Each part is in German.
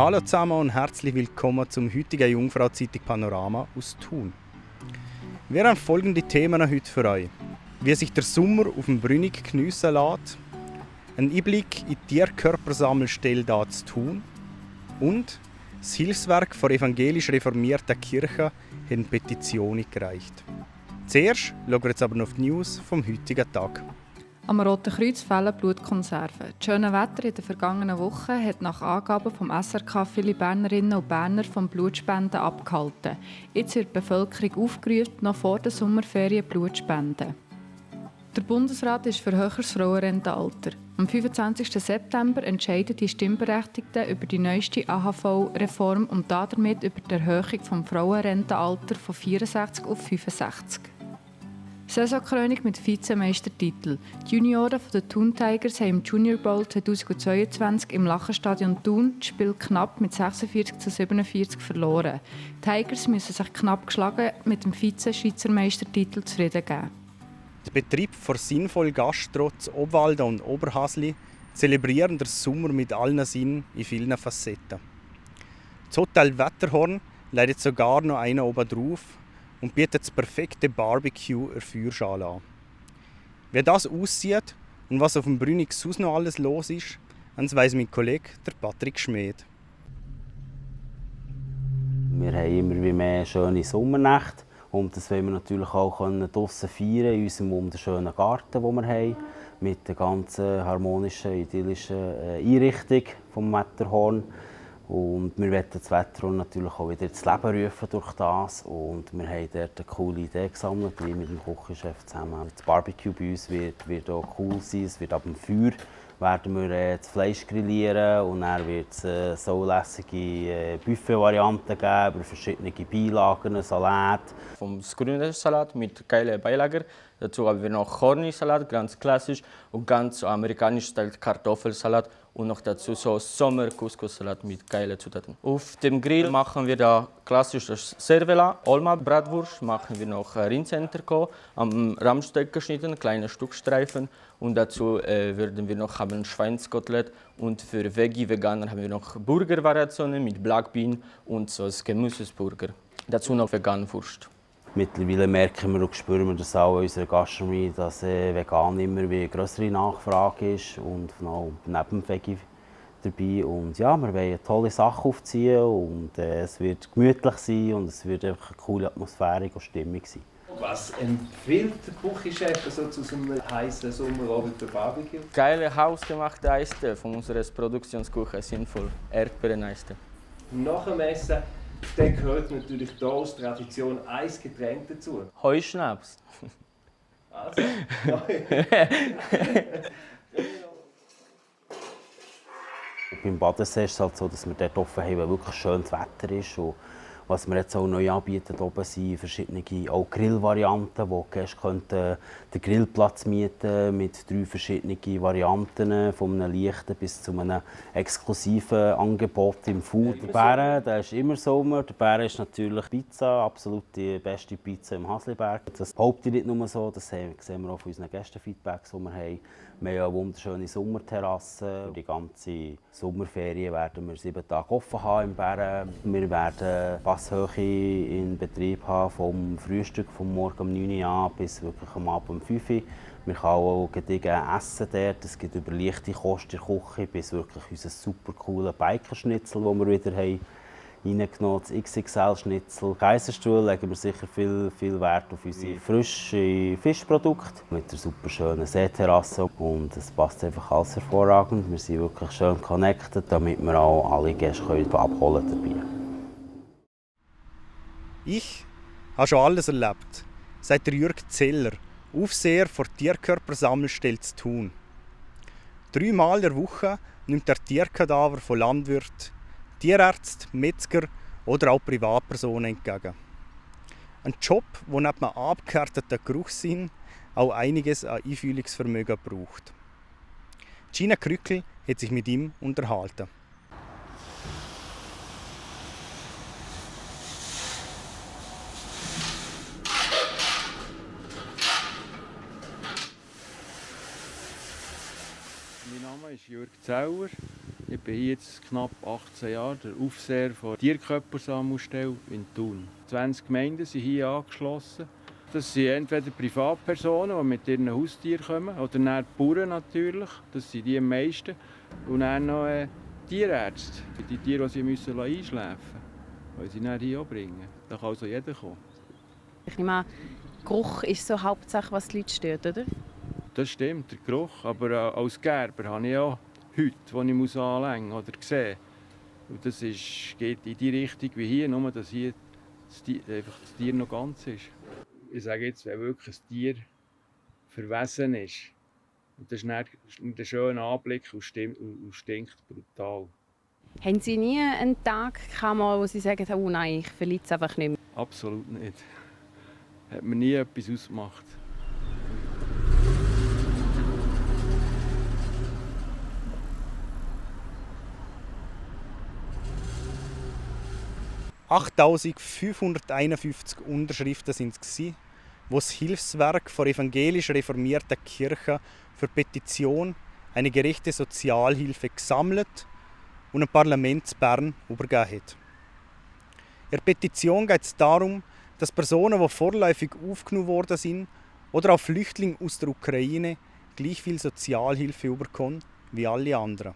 Hallo zusammen und herzlich willkommen zum heutigen Jungfrau-Zeitung Panorama aus Thun. Wir haben folgende Themen heute für euch. Wie sich der Sommer auf dem Brünig geniessen lässt, ein Einblick in die Tierkörpersammelstelle hier zu Thun und das Hilfswerk der evangelisch reformierten Kirche hat eine Petition eingereicht. Zuerst schauen wir jetzt aber noch auf die News vom heutigen Tag. Am Roten Kreuz fehlen Blutkonserven. Das schöne Wetter in der vergangenen Woche hat nach Angaben vom SRK viele Bernerinnen und Berner vom Blutspenden abgehalten. Jetzt wird die Bevölkerung aufgerufen, noch vor der Sommerferien Blut zu spenden. Der Bundesrat ist für höheres Frauenrentenalter. Am 25. September entscheiden die Stimmberechtigten über die neueste AHV-Reform und damit über die Erhöhung des Frauenrentenalters von 64 auf 65. Saisonkrönung mit Vizemeistertitel. Die Junioren der Thun Tigers haben im Junior Bowl 2022 im Lachenstadion Thun das Spiel knapp mit 46:47 verloren. Die Tigers müssen sich knapp geschlagen mit dem Vize-Schweizer Meistertitel zufrieden geben. Der Betrieb von Sinnvoll Gastro zu Obwalden und Oberhasli zelebrieren den Sommer mit allen Sinnen in vielen Facetten. Das Hotel Wetterhorn leitet sogar noch einen oben drauf und bietet das perfekte Barbecue in der Feuerschale an. Wie das aussieht und was auf dem Brünig sonst noch alles los ist, das weiss mein Kollege, der Patrick Schmid. Wir haben immer wie mehr schöne Sommernächte und das wollen wir natürlich auch draussen feiern in unserem wunderschönen Garten, den wir haben, mit der ganzen harmonischen, idyllischen Einrichtung vom Wetterhorn. Und wir wollen das Wetter natürlich auch wieder ins Leben rufen durch das. Und wir haben dort eine coole Idee gesammelt, wie mit dem Küchenchef zusammen. Das Barbecue bei uns wird auch cool sein. Es wird ab dem Feuer werden wir das Fleisch grillieren und dann wird es so lässige Buffet-Varianten geben, über verschiedene Beilagen, Salat. Vom grünen Salat mit geilen Beilagen. Dazu haben wir noch Cornisalat, ganz klassisch, und ganz amerikanisch Style Kartoffelsalat und noch dazu so Sommer-Couscous-Salat mit geilen Zutaten. Auf dem Grill machen wir da klassisch das Cervela, Olma Bratwurst, machen wir noch Rindsenterko, am Rammsteak geschnitten, kleine Stückstreifen, und dazu werden wir noch haben Schweinskotelett, und für Veggie-Veganer haben wir noch Burger-Variationen mit Black Bean und so Gemüsesburger. Dazu noch Veganwurst. Mittlerweile merken wir und spüren wir das auch in unserer Gastronomie, dass vegan immer wie eine grössere Nachfrage ist und noch neben Veggie dabei. Und ja, wir wollen eine tolle Sache aufziehen und es wird gemütlich sein und es wird einfach eine coole Atmosphäre und Stimmung sein. Was empfiehlt der Küchenchef so zu so einem heißen Sommerabend für Barbecue? Geile hausgemachte Eiste von unserer Produktionsküche, sinnvoll, Erdbeereneiste. Nach dem Essen dann gehört natürlich hier aus Tradition ein Getränk dazu. Heuschnaps. Also, Beim Badensee ist es halt so, dass wir dort offen haben, weil wirklich schönes Wetter ist. Und was wir jetzt auch neu anbieten, oben sind verschiedene auch Grillvarianten, wo die Gäste könnten den Grillplatz mieten mit 3 verschiedenen Varianten, von einem leichten bis zu einem exklusiven Angebot im Food. Der Bären, der ist immer Sommer. Der Bären ist natürlich Pizza, absolut die beste Pizza im Hasliberg. Das behaupte ich nicht nur so, das sehen wir auch von unseren Gästenfeedbacks, die wir haben. Wir haben eine wunderschöne Sommerterrasse. Die ganze Sommerferien werden wir 7 Tage offen haben im Bären. Wir werden Passhöhe in Betrieb haben, vom Frühstück vom Morgen um 9 Uhr an bis wirklich am Abend um 5 Uhr. Wir können auch gediegen essen dort. Es gibt über leichte Kost in der Küche bis wirklich unser super coolen Bikerschnitzel, den wir wieder haben reingenommen, das XXL-Schnitzel. Kaiserstuhl legen wir sicher viel Wert auf unsere frischen Fischprodukte mit einer super schönen Seeterrasse. Und es passt einfach alles hervorragend. Wir sind wirklich schön connected, damit wir auch alle Gäste abholen dabei. Ich habe schon alles erlebt, sagt der Jürg Zeller, Aufseher der Tierkörpersammelstelle zu Thun. 3 Mal in der Woche nimmt er Tierkadaver von Landwirten, Tierärzten, Metzger oder auch Privatpersonen entgegen. Ein Job, der neben einem abgehärteten Geruchssinn auch einiges an Einfühlungsvermögen braucht. Gina Krückel hat sich mit ihm unterhalten. Mein Name ist Jürg Zeller. Ich bin hier jetzt knapp 18 Jahre der Aufseher der Tierkörpersammelstelle in Thun. 20 Gemeinden sind hier angeschlossen. Das sind entweder Privatpersonen, die mit ihren Haustieren kommen, oder dann die Bauern natürlich, das sind die am meisten. Und dann noch Tierärzte, die Tiere, die sie einschläfen müssen, weil sie dann hier auch bringen. Da kann also jeder kommen. Ich nehme an, Geruch ist so Hauptsache, was die Leute stört, oder? Das stimmt, der Geruch. Aber als Gerber habe ich auch Hüte, die ich anlängen oder sehen muss. Und das geht in die Richtung wie hier, nur dass hier das Tier noch ganz ist. Ich sage jetzt, wenn wirklich ein Tier verwesen ist, und das ist nicht ein schöner Anblick und stinkt brutal. Haben Sie nie einen Tag gehabt, wo Sie sagen, oh nein, ich verliere es einfach nicht mehr? Absolut nicht. Hat mir nie etwas ausgemacht. «8.551 Unterschriften waren es, die das Hilfswerk der evangelisch reformierten Kirche für Petition «Eine gerechte Sozialhilfe» gesammelt und ein Parlament in Bern übergeben hat. In der Petition geht es darum, dass Personen, die vorläufig aufgenommen worden sind oder auch Flüchtlinge aus der Ukraine, gleich viel Sozialhilfe bekommen wie alle anderen.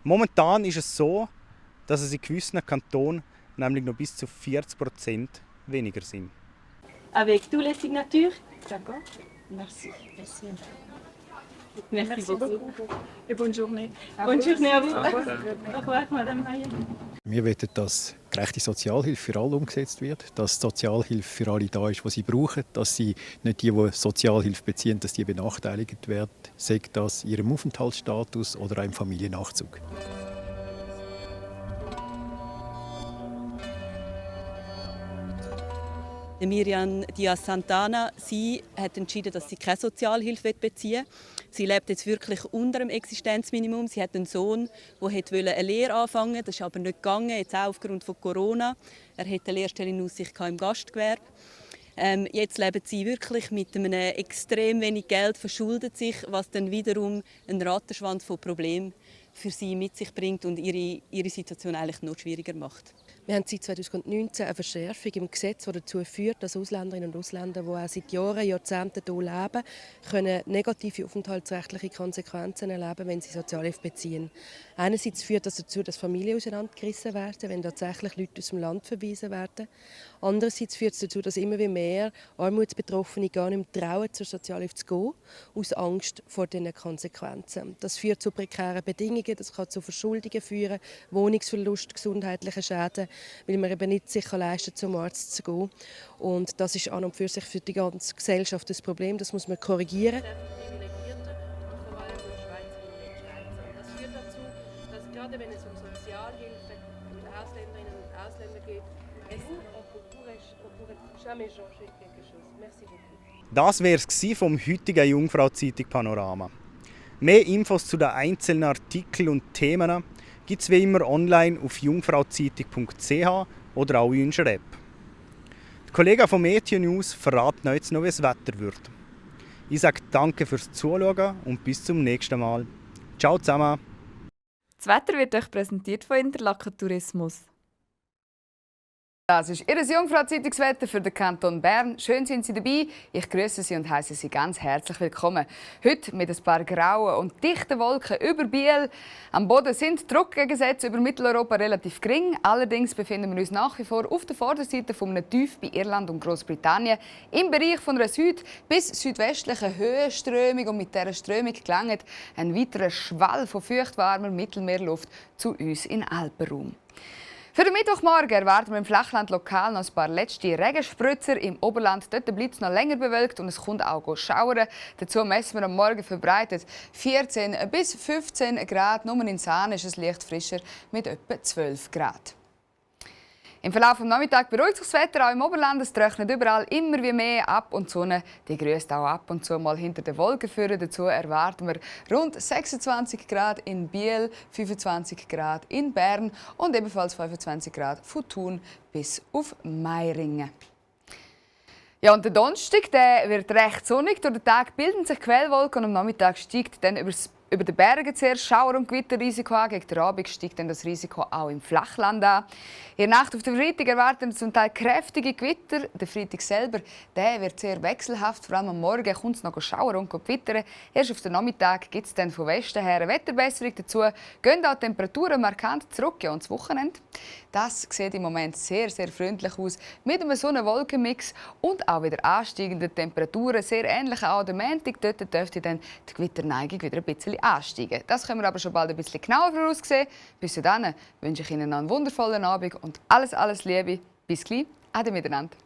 Momentan ist es so, dass es in gewissen Kantonen nämlich noch bis zu 40% weniger sind. Avec toutes les signatures? D'accord. Merci. Merci beaucoup. Et bonne journée. Bonne journée à vous. Au revoir, Madame Mayer. Wir wollen, dass gerechte Sozialhilfe für alle umgesetzt wird, dass die Sozialhilfe für alle da ist, die sie brauchen, dass sie nicht die Sozialhilfe beziehen, dass die benachteiligt werden, sei das in ihrem Aufenthaltsstatus oder auch im Familiennachzug. Miriam Diaz Santana, sie hat entschieden, dass sie keine Sozialhilfe beziehen will. Sie lebt jetzt wirklich unter dem Existenzminimum. Sie hat einen Sohn, der eine Lehre anfangen wollte. Das ist aber nicht gegangen, jetzt auch aufgrund von Corona. Er hatte eine Lehrstelle in Aussicht im Gastgewerbe. Jetzt leben sie wirklich mit einem extrem wenig Geld, verschuldet sich, was dann wiederum einen Rattenschwanz von Problemen für sie mit sich bringt und ihre Situation eigentlich noch schwieriger macht. Wir haben seit 2019 eine Verschärfung im Gesetz, die dazu führt, dass Ausländerinnen und Ausländer, die auch seit Jahren, Jahrzehnten hier leben, können negative aufenthaltsrechtliche Konsequenzen erleben, wenn sie Sozialhilfe beziehen. Einerseits führt das dazu, dass Familien auseinandergerissen werden, wenn tatsächlich Leute aus dem Land verwiesen werden. Andererseits führt es dazu, dass immer mehr Armutsbetroffene gar nicht mehr trauen, zur Sozialhilfe zu gehen, aus Angst vor diesen Konsequenzen. Das führt zu prekären Bedingungen, das kann zu Verschuldungen führen, Wohnungsverlust, gesundheitliche Schäden, weil man eben nicht sich leisten kann, zum Arzt zu gehen. Und das ist an und für sich für die ganze Gesellschaft das Problem, das muss man korrigieren. Das führt dazu, dass gerade wenn es um Sozialhilfe mit Ausländerinnen und Ausländern geht, es jamais changer quelque chose. Merci beaucoup. Das wäre es vom heutigen Jungfrau-Zeitung Panorama. Mehr Infos zu den einzelnen Artikeln und Themen gibt es wie immer online auf jungfrauzeitung.ch oder auch in unserer App. Die Kollegen von Meteo News verraten euch jetzt noch, wie das Wetter wird. Ich sage danke fürs Zuschauen und bis zum nächsten Mal. Ciao zusammen! Das Wetter wird euch präsentiert von Interlaken Tourismus. Das ist Ihr Jungfrau-Zeitungswetter für den Kanton Bern. Schön sind Sie dabei. Ich grüße Sie und heiße Sie ganz herzlich willkommen. Heute mit ein paar grauen und dichten Wolken über Biel. Am Boden sind Druckgegensätze über Mitteleuropa relativ gering. Allerdings befinden wir uns nach wie vor auf der Vorderseite von einem Tief bei Irland und Großbritannien im Bereich von einer süd- bis südwestlichen Höhenströmung. Und mit dieser Strömung gelangt ein weiterer Schwall von feuchtwarmer Mittelmeerluft zu uns in den Alpenraum. Für den Mittwochmorgen erwarten wir im Flachland lokal noch ein paar letzte Regenspritzer. Im Oberland dort bleibt es noch länger bewölkt und es kommt auch schauern. Dazu messen wir am Morgen verbreitet 14 bis 15 Grad. Nur in Sahne ist es leicht frischer mit etwa 12 Grad. Im Verlauf des Nachmittags beruhigt sich das Wetter auch im Oberland. Es trocknet überall immer wie mehr ab und die Sonne die grüßt auch ab und zu mal hinter den Wolken führen. Dazu erwarten wir rund 26 Grad in Biel, 25 Grad in Bern und ebenfalls 25 Grad von Thun bis auf Meiringen. Ja, und der Donnerstag wird recht sonnig. Durch den Tag bilden sich Quellwolken und am Nachmittag steigt dann über das Über den Bergen zuerst Schauer- und Gewitterrisiko an. Gegen den Abend steigt dann das Risiko auch im Flachland an. In der Nacht auf den Freitag erwarten zum Teil kräftige Gewitter. Der Freitag selber der wird sehr wechselhaft. Vor allem am Morgen kommt es noch Schauer und Gewitter. Erst auf den Nachmittag gibt es dann von Westen her eine Wetterbesserung. Dazu gehen auch die Temperaturen markant zurück ja, ins Wochenende. Das sieht im Moment sehr, sehr freundlich aus. Mit einem Sonne-Wolken-Mix und auch wieder ansteigenden Temperaturen. Sehr ähnlich auch am Montag. Dort dürfte dann die Gewitterneigung wieder ein bisschen ansteigen. Das können wir aber schon bald ein bisschen genauer voraussehen. Bis dann wünsche ich Ihnen einen wundervollen Abend und alles Liebe. Bis gleich. Ade miteinander.